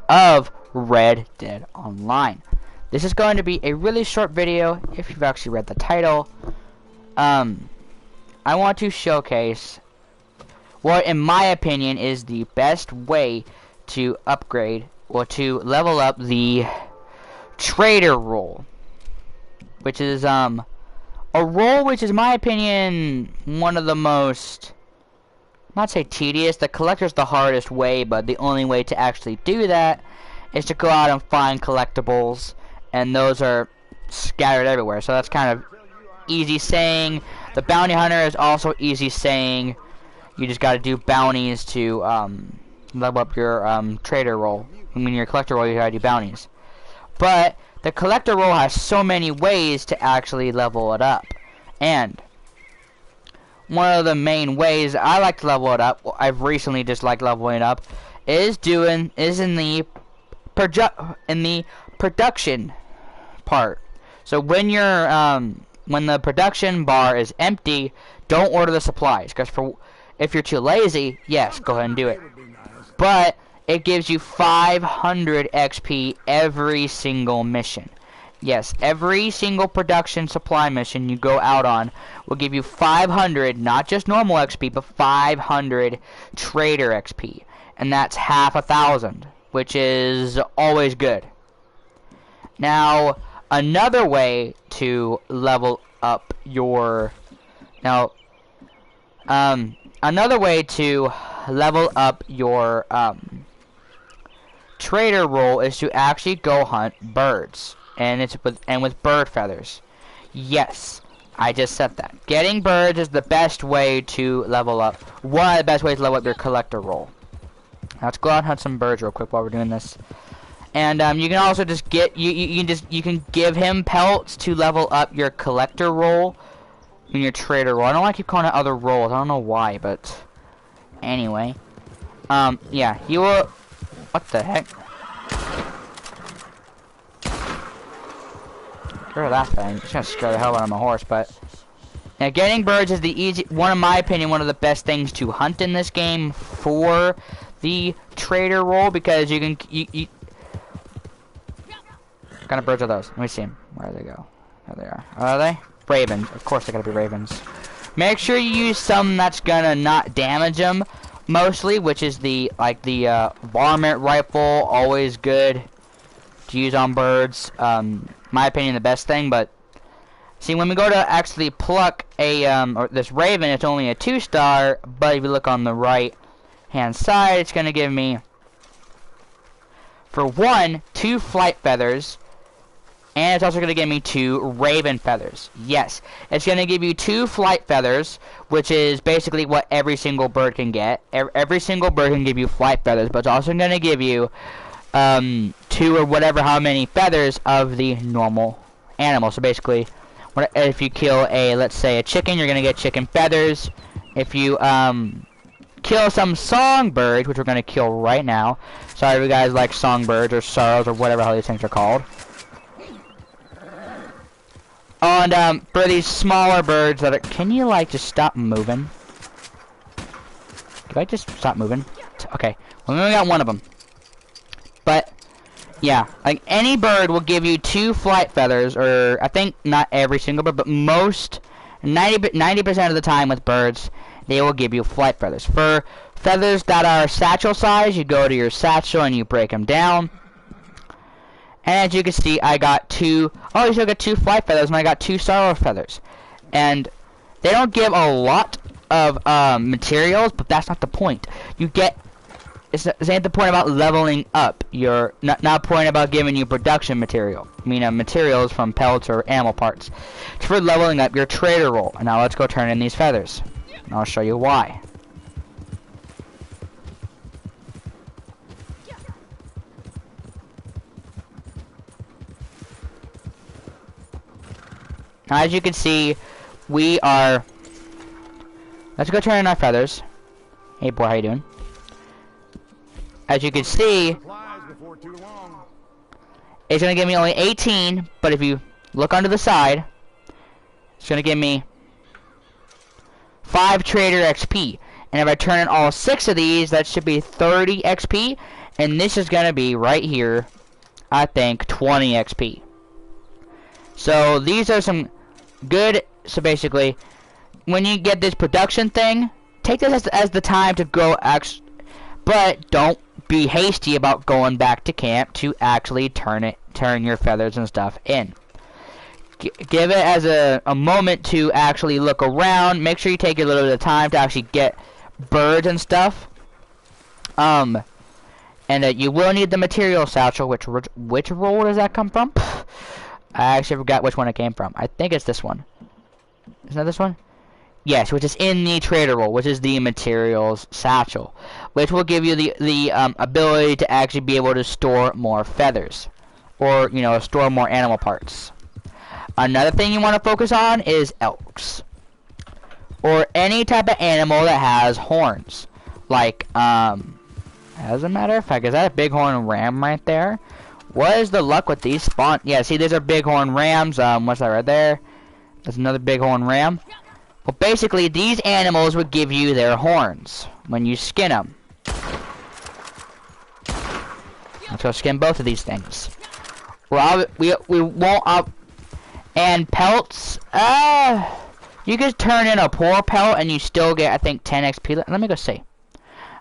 of Red Dead Online. This is going to be a really short video if you've actually read the title. I want to showcase what, in my opinion, is the best way to upgrade or to level up the trader role, which is a role which is, in my opinion, one of the most, not say tedious, the collector's the hardest way, but the only way to actually do that is to go out and find collectibles, and those are scattered everywhere. So that's kind of easy saying. The bounty hunter is also easy saying. You just got to do bounties to level up your trader role. I mean, your collector role, you got to do bounties. But the collector role has so many ways to actually level it up, and one of the main ways I like to level it up, I've recently just liked leveling it up, is in the production part. So when you're when the production bar is empty, don't order the supplies, because if you're too lazy, yes, go ahead and do it. But it gives you 500 XP every single mission. Yes, every single production supply mission you go out on will give you 500, not just normal XP, but 500 trader XP. And that's half 1,000, which is always good. Now, another way to level up your... another way to level up your trader role is to actually go hunt birds, and it's with bird feathers. Yes, I just said that. Getting birds is the best way to level up. One of the best ways to level up your collector role. Now let's go out and hunt some birds real quick while we're doing this. And you can also just get you can give him pelts to level up your collector role and your trader role. I don't want to keep calling it other roles. I don't know why, but anyway. Yeah, you will. What the heck? Get rid of that thing. It's gonna scare the hell out of my horse, but now getting birds is the one in my opinion, one of the best things to hunt in this game for the trader role, because you can what kind of birds are those? Let me see them. Where do they go? There they are. Are they? Ravens. Of course they gotta be ravens. Make sure you use some that's gonna not damage them mostly, which is the varmint rifle, always good to use on birds. My opinion, the best thing. But see, when we go to actually pluck a or this raven, it's only a 2-star, but if you look on the right hand side, it's gonna give me, for one, 2 flight feathers. And it's also going to give me 2 raven feathers. Yes, it's going to give you 2 flight feathers, which is basically what every single bird can get. Every single bird can give you flight feathers, but it's also going to give you 2 or whatever, how many feathers of the normal animal. So basically, if you kill let's say a chicken, you're going to get chicken feathers. If you kill some songbirds, which we're going to kill right now. Sorry if you guys like songbirds or sorrows or whatever how these things are called. And for these smaller birds that are, can you like just stop moving? Do I just stop moving? Okay, well, we only got one of them. But yeah, like any bird will give you 2 flight feathers, or I think not every single bird, but most 90% of the time with birds, they will give you flight feathers. For feathers that are satchel size, you go to your satchel and you break them down. And as you can see, I got 2. Oh, you still got 2 flight feathers, and I got 2 sorrow feathers. And they don't give a lot of materials, but that's not the point. You get. It's ain't the point about leveling up. You're not point about giving you production material. I mean, materials from pelts or animal parts. It's for leveling up your trader role. And now let's go turn in these feathers, and I'll show you why. Now, as you can see, we are. Let's go turn in our feathers. Hey, boy, how you doing? As you can see, it's gonna give me only 18. But if you look under the side, it's gonna give me 5 trader XP. And if I turn in all 6 of these, that should be 30 XP. And this is gonna be right here, I think 20 XP. So these are some good. So basically, when you get this production thing, take this as the time to go but don't be hasty about going back to camp to actually turn your feathers and stuff in. Give it as a moment to actually look around. Make sure you take a little bit of time to actually get birds and stuff. And you will need the material satchel. Which roll does that come from? I actually forgot which one it came from. I think it's this one. Isn't that this one? Yes, which is in the trader roll, which is the materials satchel, which will give you the ability to actually be able to store more feathers, or store more animal parts. Another thing you want to focus on is elks, or any type of animal that has horns. Like as a matter of fact, is that a bighorn ram right there? What is the luck with these spawn? Yeah, see, these are bighorn rams. What's that right there? There's another bighorn ram. Well, basically, these animals would give you their horns when you skin them. Let's go skin both of these things. Well, we won't. And pelts. You can turn in a poor pelt and you still get, I think, 10 XP. Let me go see.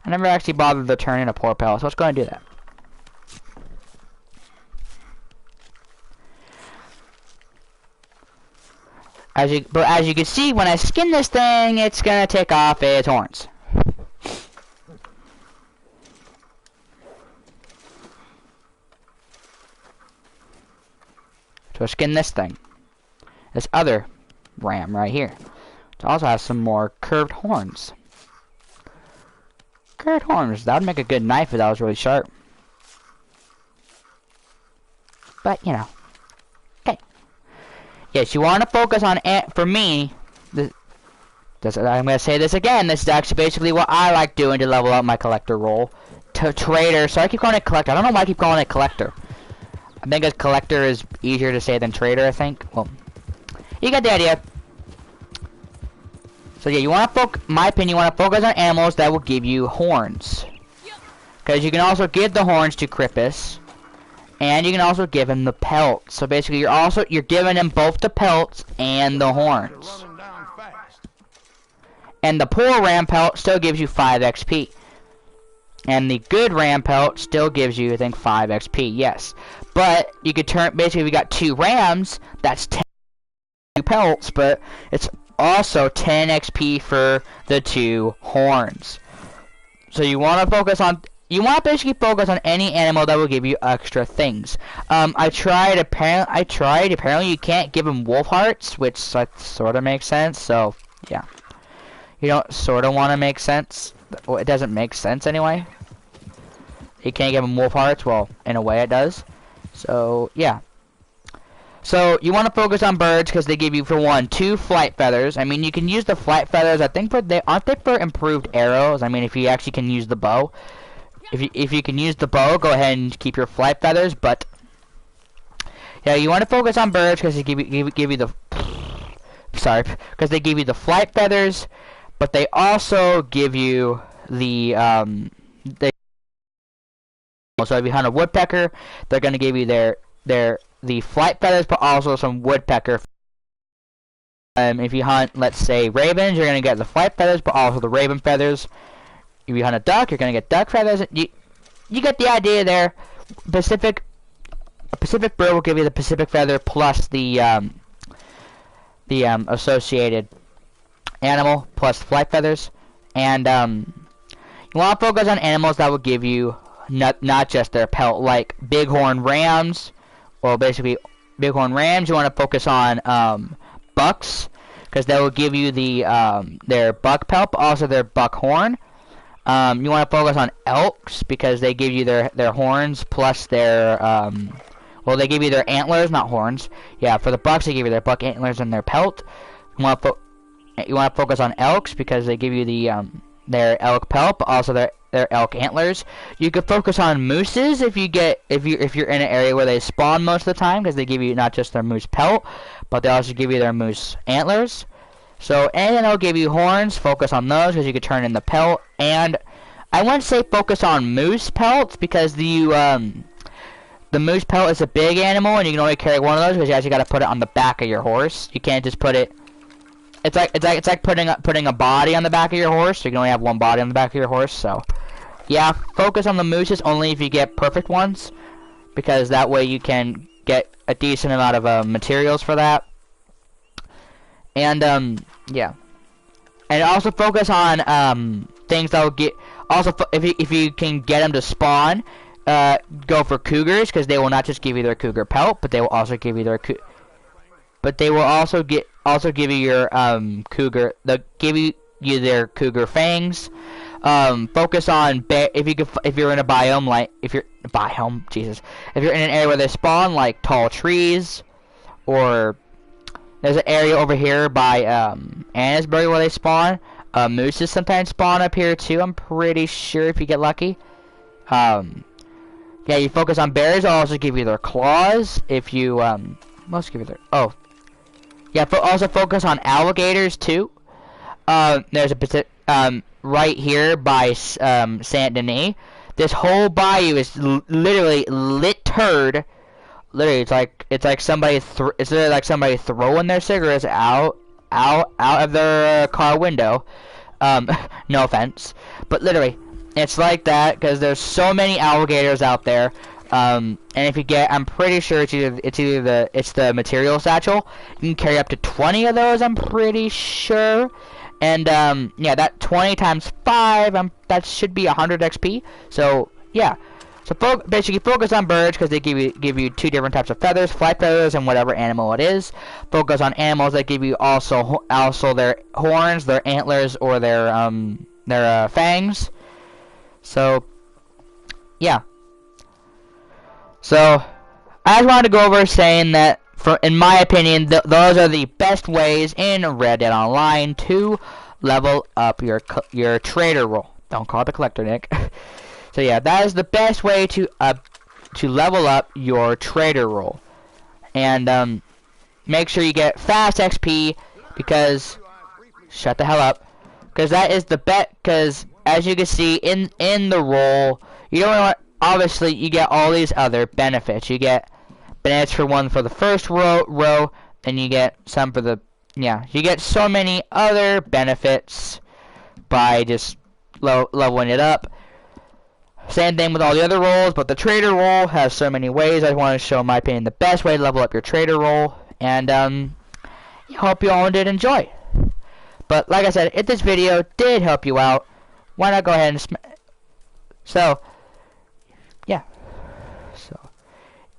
I never actually bothered to turn in a poor pelt, so let's go and do that. But as you can see, when I skin this thing, it's gonna take off its horns. So skin this thing. This other ram right here. It also has some more curved horns. Curved horns. That would make a good knife if that was really sharp. But okay. Yes, you want to focus on for me. I'm gonna say this again. This is actually basically what I like doing to level up my collector role. Trader. So I keep calling it collector. I don't know why I keep calling it collector. I think a collector is easier to say than trader. I think. Well, you get the idea. So yeah, you want to my opinion, you want to focus on animals that will give you horns, because you can also give the horns to Crippus. And you can also give him the pelts. So basically, you're giving him both the pelts and the horns. And the poor ram pelt still gives you 5 XP. And the good ram pelt still gives you, I think, 5 XP. Yes, but you could basically, if you got 2 rams, that's 10 pelts, but it's also 10 XP for the 2 horns. So you want to focus on. You want to basically focus on any animal that will give you extra things. I tried. Apparently, you can't give them wolf hearts, which sort of makes sense. So, yeah. You don't sort of want to make sense. Well, it doesn't make sense anyway. You can't give them wolf hearts. Well, in a way, it does. So, yeah. So, you want to focus on birds because they give you, for one, 2 flight feathers. I mean, you can use the flight feathers. I think aren't they for improved arrows? I mean, if you actually can use the bow. If you can use the bow, go ahead and keep your flight feathers. But yeah, you want to focus on birds because they give you the because they give you the flight feathers, but they also give you the so if you hunt a woodpecker, they're gonna give you the flight feathers, but also some woodpecker. If you hunt, let's say, ravens, you're gonna get the flight feathers, but also the raven feathers. If you hunt a duck, you're gonna get duck feathers. You get the idea there. A Pacific bird will give you the Pacific feather plus the associated animal plus flight feathers. And you want to focus on animals that will give you not just their pelt, like bighorn rams. Well, basically bighorn rams. You want to focus on bucks, because they will give you their buck pelt, but also their buck horn. You want to focus on elks because they give you their horns plus their well, they give you their antlers, not horns. Yeah, for the bucks they give you their buck antlers and their pelt. You want to focus on elks because they give you their elk pelt, but also their elk antlers. You could focus on mooses if you're in an area where they spawn most of the time, because they give you not just their moose pelt, but they also give you their moose antlers. So anything that'll give you horns, focus on those because you could turn in the pelt and I wouldn't say focus on moose pelts because the moose pelt is a big animal and you can only carry one of those because you actually got to put it on the back of your horse. You can't just put it. It's like putting a body on the back of your horse. So you can only have one body on the back of your horse. So yeah, focus on the mooses only if you get perfect ones, because that way you can get a decent amount of materials for that. And yeah, and also focus on things that will get. Also, if you can get them to spawn, go for cougars, because they will not just give you their cougar pelt, but they will also give you their give you your cougar. They'll give you their cougar fangs. Focus on if you're in a biome if you're in an area where they spawn, like tall trees, or there's an area over here by Annisbury where they spawn. Mooses sometimes spawn up here too, I'm pretty sure, if you get lucky. Yeah, you focus on bears. I'll also give you their claws. If you most give you their also focus on alligators too. There's a right here by Saint Denis. This whole bayou is literally littered. Literally, it's like somebody throwing their cigarettes out of their car window. No offense, but literally, it's like that because there's so many alligators out there. And if you get, I'm pretty sure it's the material satchel. You can carry up to 20 of those, I'm pretty sure. And yeah, that 20 times 5, that should be 100 XP. So yeah, so basically focus on birds because they give you 2 different types of feathers, flight feathers, and whatever animal it is. Focus on animals that give you also their horns, their antlers, or their fangs. So yeah. So I just wanted to go over saying that, in my opinion, those are the best ways in Red Dead Online to level up your trader role. Don't call it the collector, Nick. So yeah, that is the best way to level up your trader role. And make sure you get fast XP, because shut the hell up. Because that is the bet. Because as you can see in the role, you don't want. Obviously, you get all these other benefits. You get benefits for the first row, and you get some for the, you get so many other benefits by just leveling it up. Same thing with all the other roles, but the trader role has so many ways. I want to show, in my opinion, the best way to level up your trader role, and I hope you all did enjoy. But like I said, if this video did help you out, why not go ahead and yeah. So,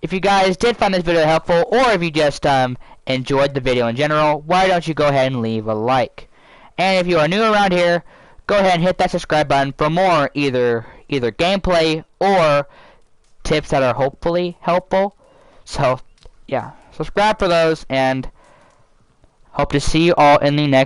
if you guys did find this video helpful, or if you just enjoyed the video in general, why don't you go ahead and leave a like? And if you are new around here, go ahead and hit that subscribe button for more either gameplay or tips that are hopefully helpful. So, yeah, subscribe for those, and hope to see you all in the next